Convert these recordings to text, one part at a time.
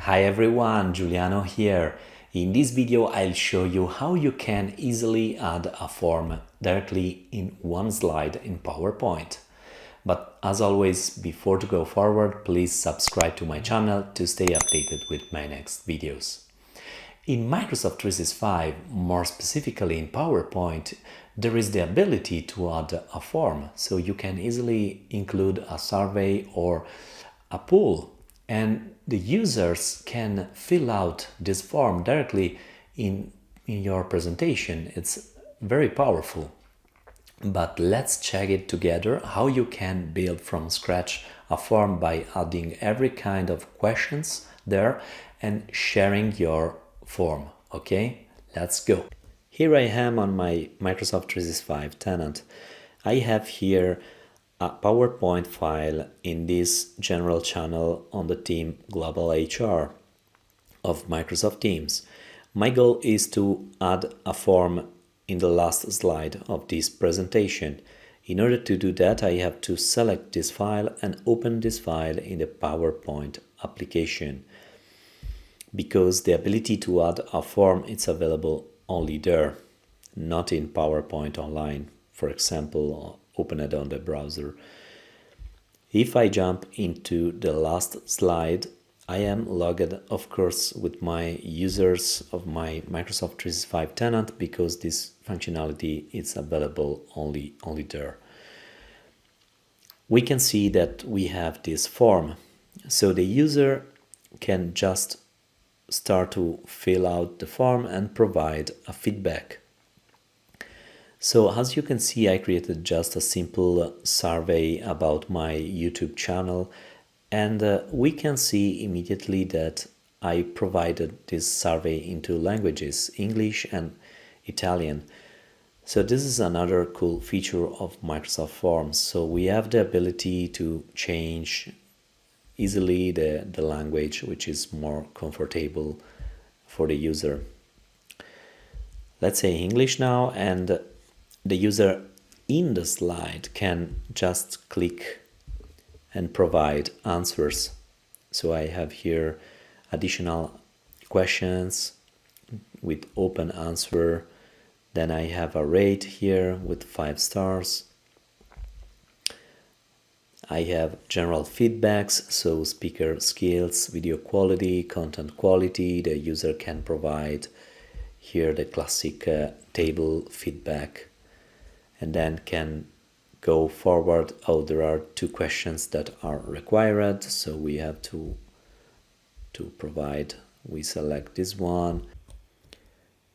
Hi everyone, Giuliano here. In this video I'll show you how you can easily add a form directly in one slide in PowerPoint. But as always, before to go forward, please subscribe to my channel to stay updated with my next videos. In Microsoft 365, more specifically in PowerPoint, there is the ability to add a form, so you can easily include a survey or a poll, and the users can fill out this form directly in your presentation. It's very powerful. But let's check it together how you can build from scratch a form by adding every kind of questions there and sharing your form. Okay, let's go. Here I am on my Microsoft 365 tenant. I have here a PowerPoint file in this general channel on the team Global HR of Microsoft Teams. My goal is to add a form in the last slide of this presentation. In order to do that, I have to select this file and open this file in the PowerPoint application, because the ability to add a form is available only there, not in PowerPoint Online, for example, open it on the browser. If I jump into the last slide, I am logged, of course, with my users of my Microsoft 365 tenant, because this functionality is available only there. We can see that we have this form, so the user can just start to fill out the form and provide a feedback. So as you can see, I created just a simple survey about my YouTube channel, and we can see immediately that I provided this survey into languages, English and Italian. So this is another cool feature of Microsoft Forms. So we have the ability to change easily the language, which is more comfortable for the user. Let's say English now, and the user in the slide can just click and provide answers. So I have here additional questions with open answer. Then I have a rate here with 5 stars. I have general feedbacks, so speaker skills, video quality, content quality. The user can provide here the classic table feedback, and then can go forward. Oh, there are 2 questions that are required, so we have to provide. We select this one.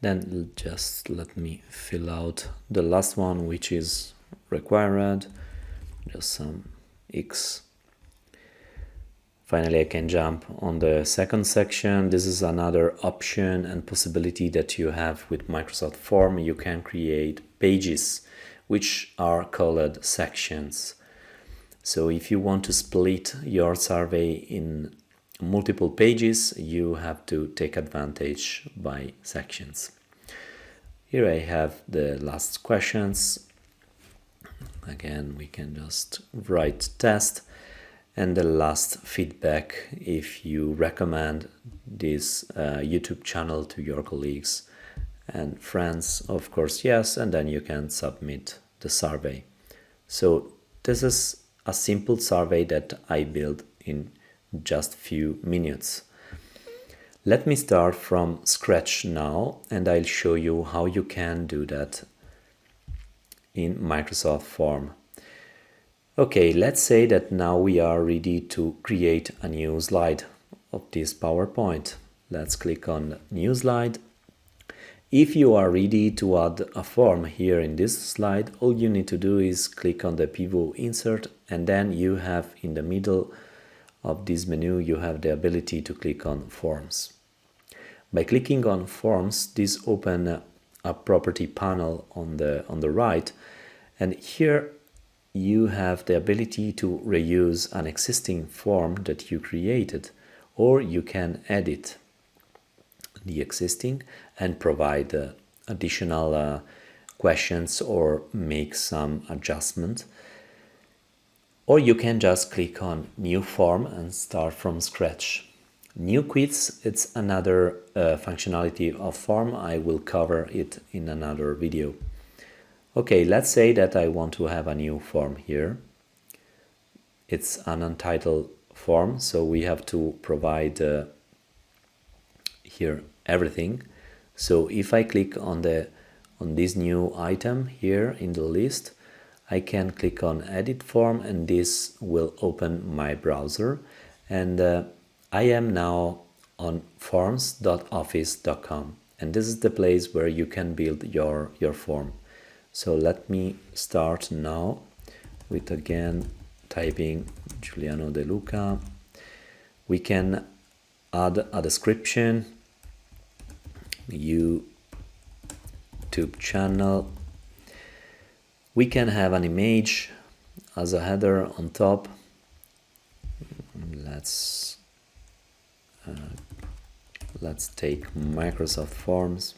Then just let me fill out the last one, which is required, just some X. Finally, I can jump on the second section. This is another option and possibility that you have with Microsoft Form. You can create pages, which are called sections. So if you want to split your survey in multiple pages, you have to take advantage by sections. Here I have the last questions. Again, we can just write test, and the last feedback if you recommend this YouTube channel to your colleagues and friends. Of course, yes, and then you can submit the survey. So this is a simple survey that I built in just few minutes. Let me start from scratch now, and I'll show you how you can do that in Microsoft Form. Okay, let's say that now we are ready to create a new slide of this PowerPoint. Let's click on New Slide. If you are ready to add a form here in this slide, all you need to do is click on the pivot insert, and then you have in the middle of this menu, you have the ability to click on Forms. By clicking on Forms, this opens a property panel on the right, and here you have the ability to reuse an existing form that you created, or you can edit the existing and provide additional questions or make some adjustment. Or you can just click on New Form and start from scratch. New quiz, it's another functionality of form. I will cover it in another video. Okay, let's say that I want to have a new form here. It's an untitled form, so we have to provide here everything. So if I click on this new item here in the list, I can click on edit form, and this will open my browser, and I am now on forms.office.com, and this is the place where you can build your form. So let me start now with again typing Giuliano de Luca. We can add a description, YouTube channel. We can have an image as a header on top. Let's take Microsoft Forms.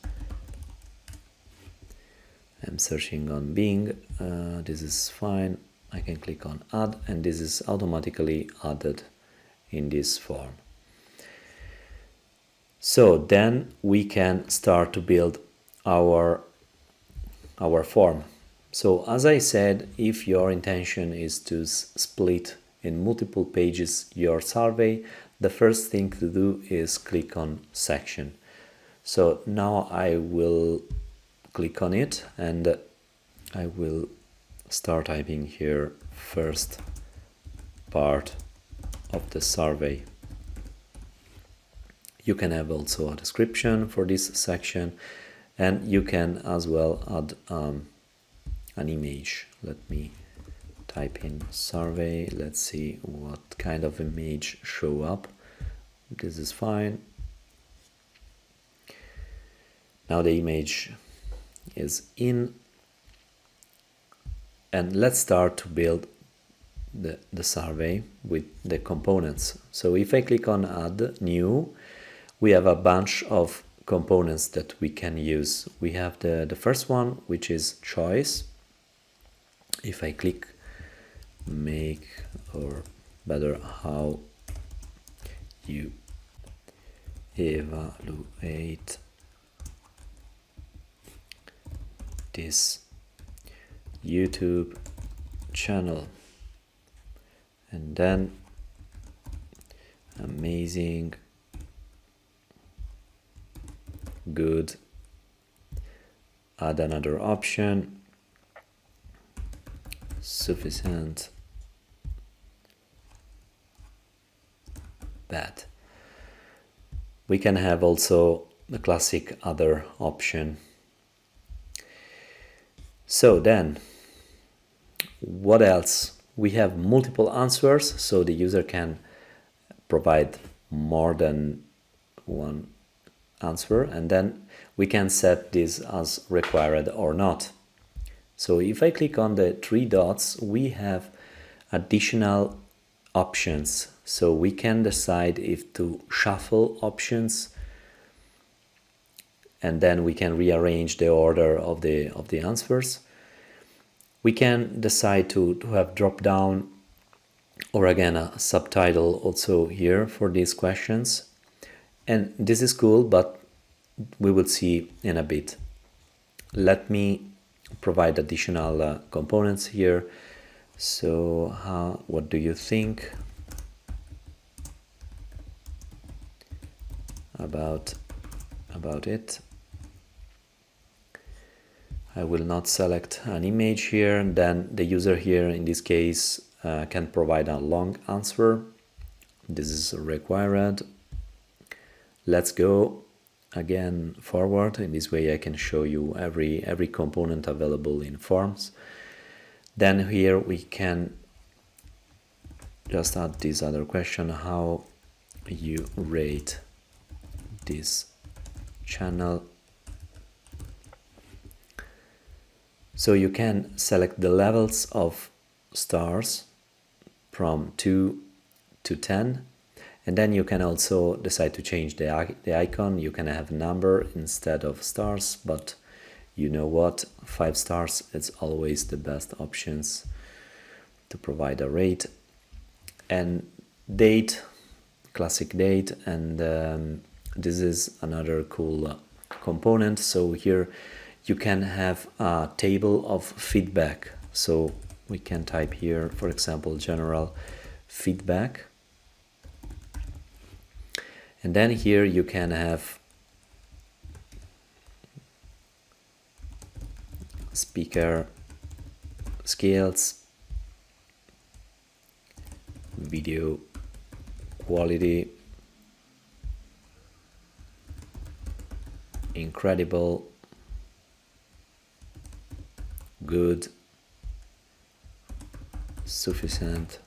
I'm searching on Bing. This is fine. I can click on add, and this is automatically added in this form. So then we can start to build our form. So as I said, if your intention is to split in multiple pages your survey, the first thing to do is click on section. So now I will click on it, and I will start typing here first part of the survey. You can have also a description for this section, and you can as well add an image. Let me type in survey. Let's see what kind of image show up. This is fine. Now the image is in, and let's start to build the survey with the components. So if I click on add new, we have a bunch of components that we can use. We have the first one, which is choice. If I click make, or better, how you evaluate this YouTube channel, and then amazing, good, add another option, sufficient, bad. We can have also the classic other option. So then, what else? We have multiple answers, so the user can provide more than one answer, and then we can set this as required or not. So if I click on the three dots, we have additional options. So we can decide if to shuffle options, and then we can rearrange the order of the answers. We can decide to have drop down, or again a subtitle also here for these questions. And this is cool, but we will see in a bit. Let me provide additional components here. So what do you think about it? I will not select an image here. Then the user here in this case can provide a long answer. This is required. Let's go again forward. In this way I can show you every component available in Forms. Then here we can just add this other question: how you rate this channel. So you can select the levels of stars from 2 to 10, and then you can also decide to change the icon. You can have a number instead of stars, but you know what, 5 stars is always the best options to provide a rate. And date classic date, and this is another cool component. So here you can have a table of feedback. So we can type here, for example, general feedback, and then here you can have speaker skills, video quality, incredible, good, sufficient,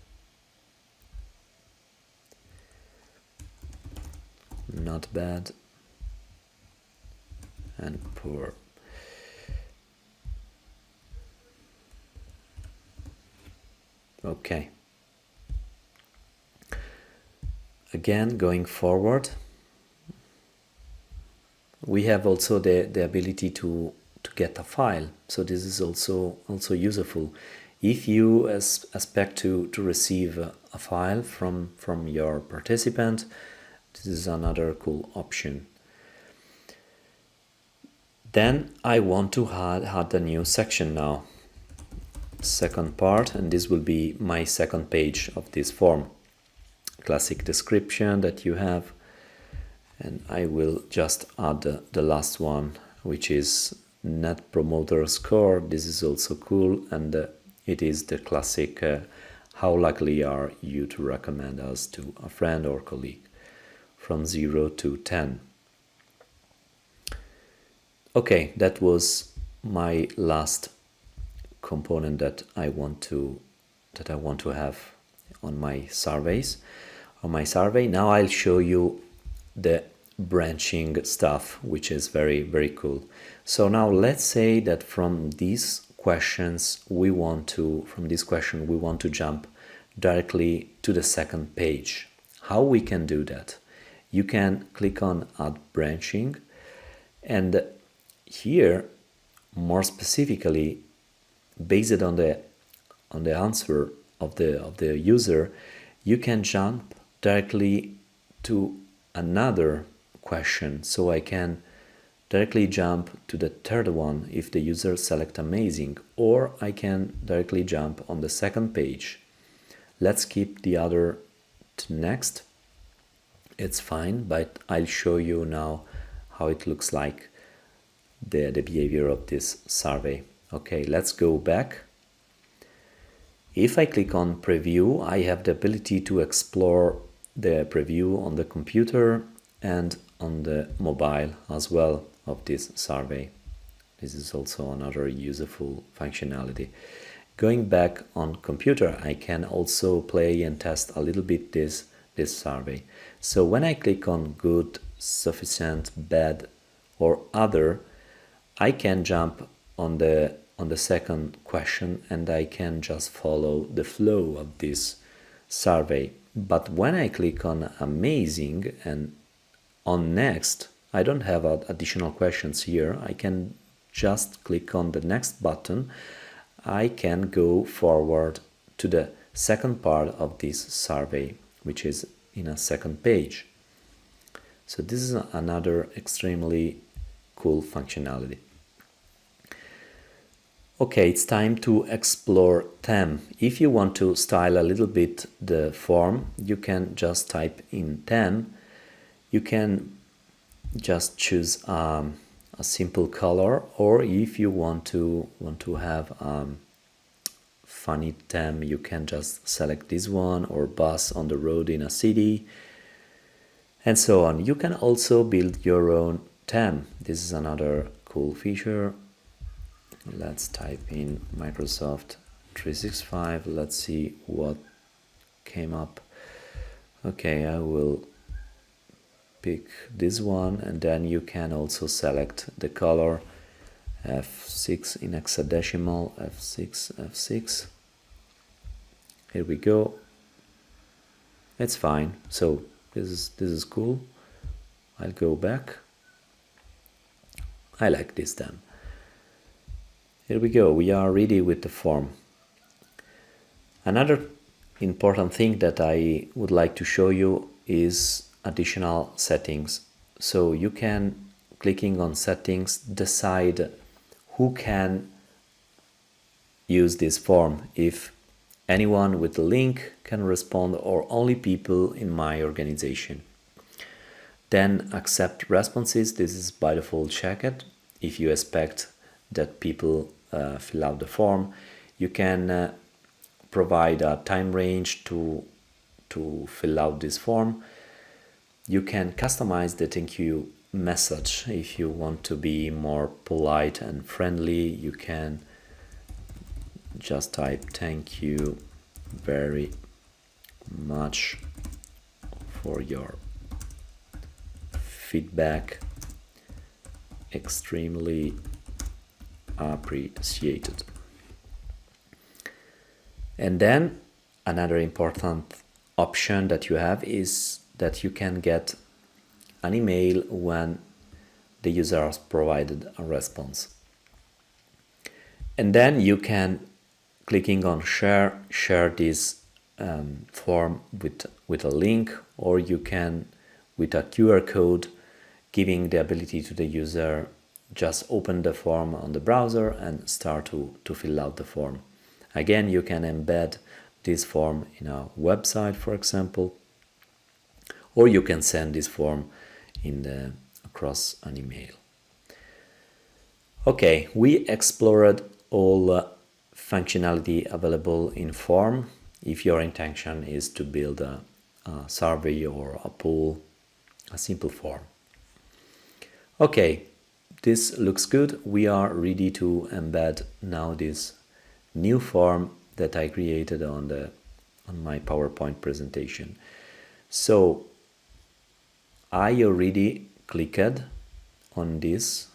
not bad, and poor. Okay. Again, going forward, we have also the ability to get a file. So this is also useful. If you expect to receive a file from your participant, this is another cool option. Then I want to add a new section now. Second part, and this will be my second page of this form. Classic description that you have, and I will just add the last one, which is Net Promoter Score. This is also cool, and it is the classic how likely are you to recommend us to a friend or colleague, from 0 to 10. Okay, that was my last component that I want to have on my surveys. On my survey, now I'll show you the branching stuff, which is very cool. So now let's say that from these questions we want to jump directly to the second page. How we can do that? You can click on Add Branching, and here, more specifically, based on the answer of the user, you can jump directly to another question. So I can directly jump to the third one if the user select amazing, or I can directly jump on the second page. Let's keep the other to next. It's fine, but I'll show you now how it looks like, the behavior of this survey. Okay, let's go back. If I click on preview, I have the ability to explore the preview on the computer and on the mobile as well of this survey. This is also another useful functionality. Going back on computer, I can also play and test a little bit this survey. So when I click on good, sufficient, bad, or other, I can jump on the second question, and I can just follow the flow of this survey. But when I click on amazing and on next, I don't have additional questions here. I can just click on the next button. I can go forward to the second part of this survey, which is in a second page. So this is another extremely cool functionality. Okay, it's time to explore theme. If you want to style a little bit the form, you can just type in theme. You can just choose a simple color, or if you want to have funny theme, you can just select this one, or bus on the road in a city, and so on. You can also build your own theme. This is another cool feature. Let's type in Microsoft 365. Let's see what came up. Okay, I will pick this one, and then you can also select the color, F6 in hexadecimal, F6. Here we go. It's fine. So this is cool. I'll go back. I like this theme. Here we go, we are ready with the form. Another important thing that I would like to show you is additional settings. So you can, clicking on settings, decide who can use this form, if anyone with the link can respond or only people in my organization. Then accept responses. This is by default checked. If you expect that people fill out the form, you can provide a time range to fill out this form. You can customize the thank you message. If you want to be more polite and friendly, you can just type thank you very much for your feedback, extremely appreciated. And then another important option that you have is that you can get an email when the user has provided a response. And then you can, clicking on share this form with a link, or you can, with a QR code, giving the ability to the user just open the form on the browser and start to fill out the form. Again, you can embed this form in a website, for example, or you can send this form across an email. Okay, we explored all functionality available in form. If your intention is to build a survey or a poll, a simple form. Okay, this looks good. We are ready to embed now this new form that I created on my PowerPoint presentation. So I already clicked on this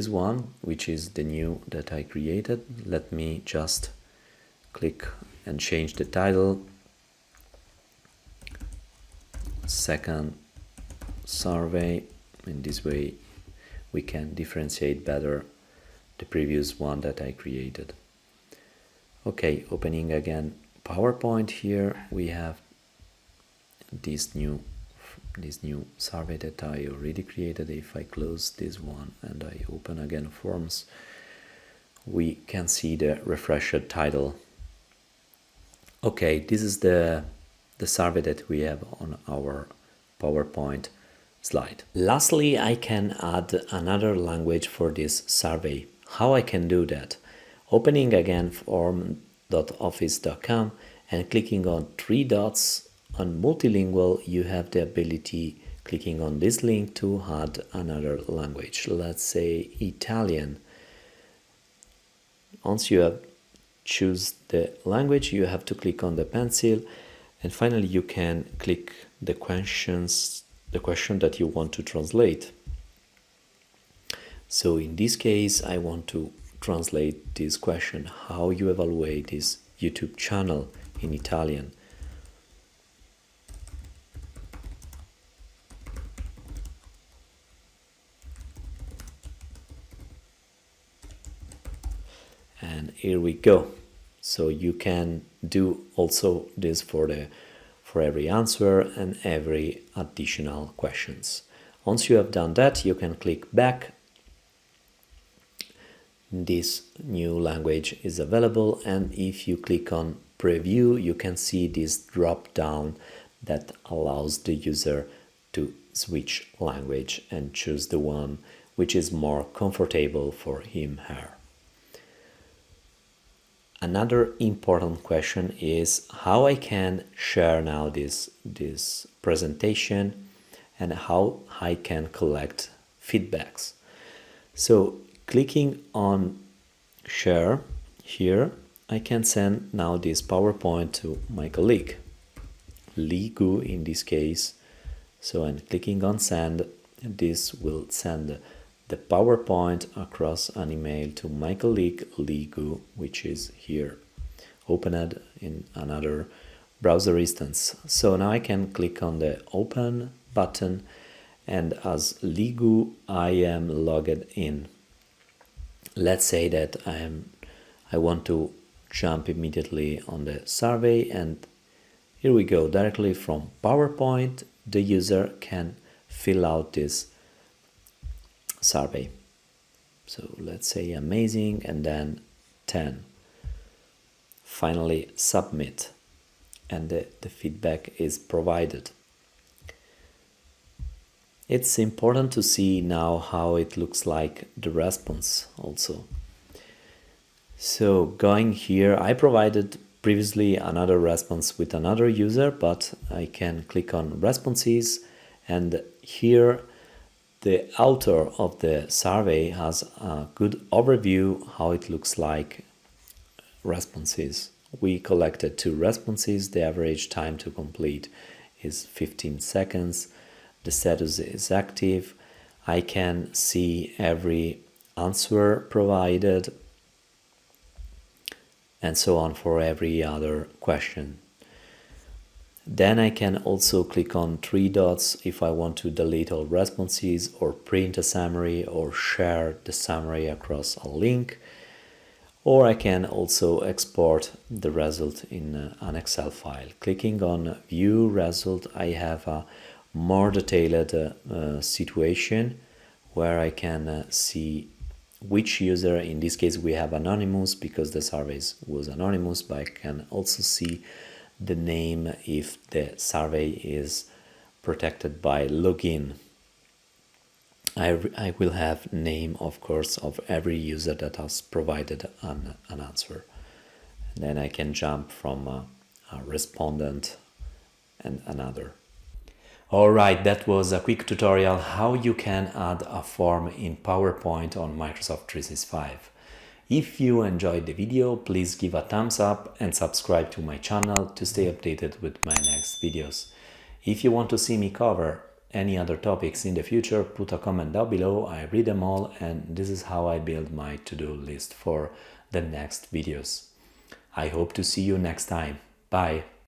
one, which is the new that I created. Let me just click and change the title. Second survey. In this way we can differentiate better the previous one that I created. Okay, opening again PowerPoint. Here we have this new survey that I already created. If I close this one and I open again forms, we can see the refreshed title. Okay, this is the survey that we have on our PowerPoint slide. Lastly, I can add another language for this survey. How I can do that? Opening again form.office.com and clicking on three dots on multilingual, you have the ability, clicking on this link, to add another language. Let's say Italian. Once you have choose the language, you have to click on the pencil, and finally you can click the question that you want to translate. So in this case, I want to translate this question: how you evaluate this YouTube channel in Italian. And here we go. So you can do also this for every answer and every additional questions. Once you have done that, you can click back. This new language is available, and if you click on preview, you can see this drop down that allows the user to switch language and choose the one which is more comfortable for him, her. Another important question is how I can share now this presentation and how I can collect feedbacks. So clicking on share here, I can send now this PowerPoint to my colleague, Ligu in this case. So I'm clicking on send, and this will send the PowerPoint across an email to my colleague Ligu, which is here opened in another browser instance. So now I can click on the open button, and as Ligu I am logged in. Let's say that I want to jump immediately on the survey, and here we go, directly from PowerPoint the user can fill out this survey. So let's say amazing and then 10. Finally submit, and the feedback is provided. It's important to see now how it looks like the response also. So going here, I provided previously another response with another user, but I can click on responses, and here the author of the survey has a good overview how it looks like responses. We collected 2 responses. The average time to complete is 15 seconds. The status is active. I can see every answer provided, and so on for every other question. Then I can also click on 3 dots if I want to delete all responses, or print a summary, or share the summary across a link. Or I can also export the result in an Excel file. Clicking on View Result, I have a more detailed situation where I can see which user. In this case we have anonymous because the survey was anonymous, but I can also see the name if the survey is protected by login. I will have name, of course, of every user that has provided an answer. And then I can jump from a respondent and another. Alright, that was a quick tutorial how you can add a form in PowerPoint on Microsoft 365. If you enjoyed the video, please give a thumbs up and subscribe to my channel to stay updated with my next videos. If you want to see me cover any other topics in the future, put a comment down below. I read them all, and this is how I build my to-do list for the next videos. I hope to see you next time. Bye!